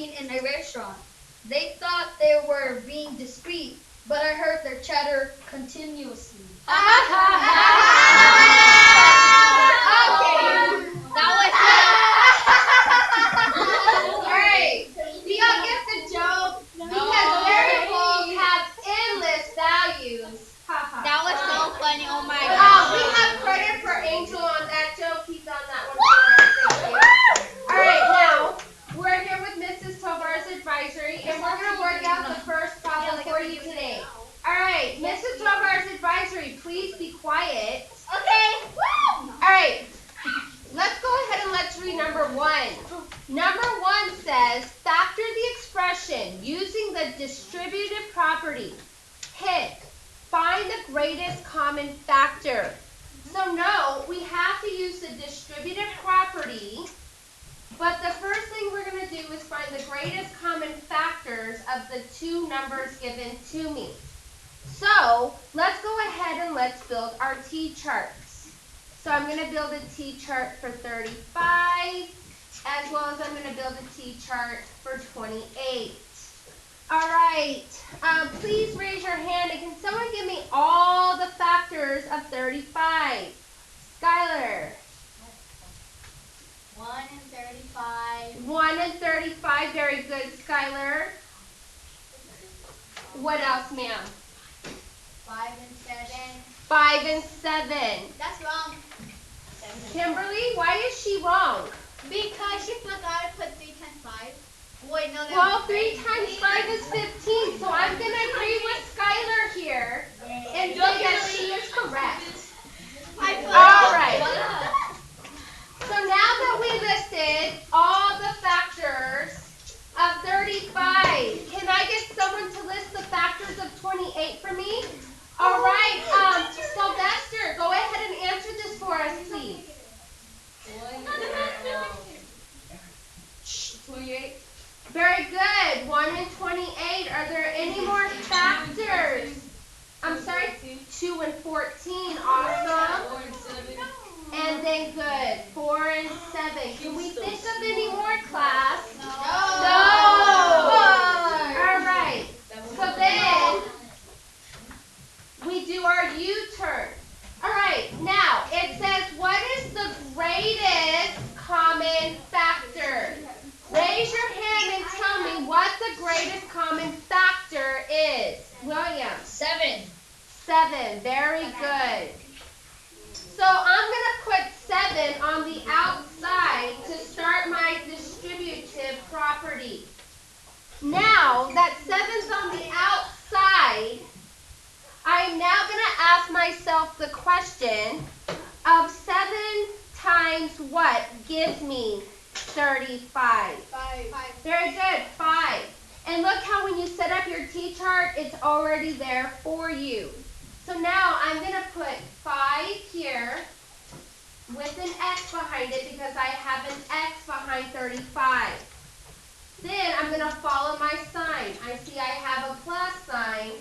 eating in a restaurant. They thought they were being discreet, but I heard their chatter continuously. Okay. That was Alright. Do y'all get the joke? Because variables have endless values. that was so funny. Oh my We god. have credit for Angel on that joke. He's on that one for us. Thank you. Alright, now we're here with Mrs. Tovar's advisory, and we're going to work out the first problem for you today. Alright, Mrs. Tovar's advisory, please be quiet. Okay. Alright, let's go ahead and let's read number 1. Number 1 says, factor the expression using the distributive property. Hit, find the greatest common factor. So no, we have to use the distributive property, but the first thing we're going to do is find the greatest common factors of the two numbers given to me. So let's go ahead and let's build our T-charts. So I'm going to build a T-chart for 35, as well as I'm going to build a T-chart for 28. All right, please raise your hand, and can someone give me all the factors of 35? Skylar. 1 and 35. 1 and 35, very good, Skylar. What else, ma'am? 5 and 7. 5 and 7. That's wrong. Kimberly, why is she wrong? Because she forgot to put 3 times 5. Wait, no, Well, 3 times 5 is 15, so I'm going to agree with Skylar here and say that she is correct. All right. So now that we listed all the factors of 35, can I get someone to list the factors of 28 for me? All right, Sylvester, go ahead and answer this for us, please. 28. Very good. 1 and 28. Are there any more factors? I'm sorry. 2 and 14. Awesome. 4 and 7. And then good. 4 and 7. Can we think of any more, class? No. All right. So then we do our U-turn. All right. Now it says, what is the greatest common factor? Raise your hand and tell me what the greatest common factor is. William. 7. 7. Very good. So I'm going to put 7 on the outside to start my distributive property. Now that 7's on the outside, I'm now going to ask myself the question of 7 times what gives me 35. 5. Very good, 5. And look how when you set up your T-chart, it's already there for you. So now I'm going to put 5 here with an X behind it because I have an X behind 35. Then I'm going to follow my sign. I see I have a plus sign,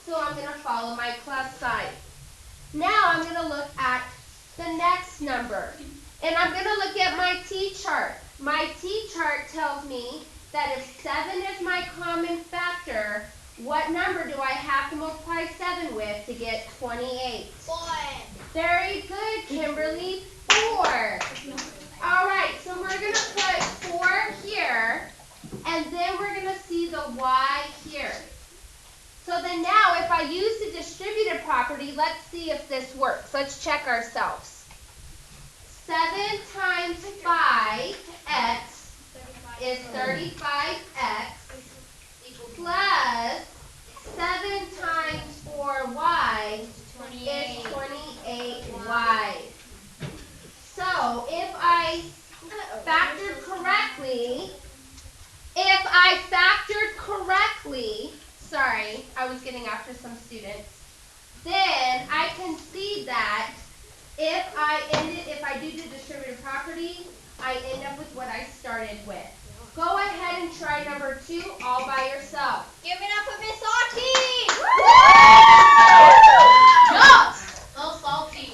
so I'm going to follow my plus sign. Now I'm going to look at the next number. And I'm going to look at my T-chart. My T-chart tells me that if 7 is my common factor, what number do I have to multiply 7 with to get 28? 4. Very good, Kimberly. 4. All right, so we're going to put 4 here, and then we're going to see the Y here. So then now if I use the distributive property, let's see if this works. Let's check ourselves. 7 times 5x is 35x plus 7 times 4y is 28y. So if I factored correctly, sorry, I was getting after some students, then I can see that if I do the distributive property, I end up with what I started with. Go ahead and try number 2 all by yourself. Give it up for Miss Salty! So salty.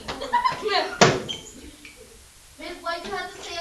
Miss, why'd you have to say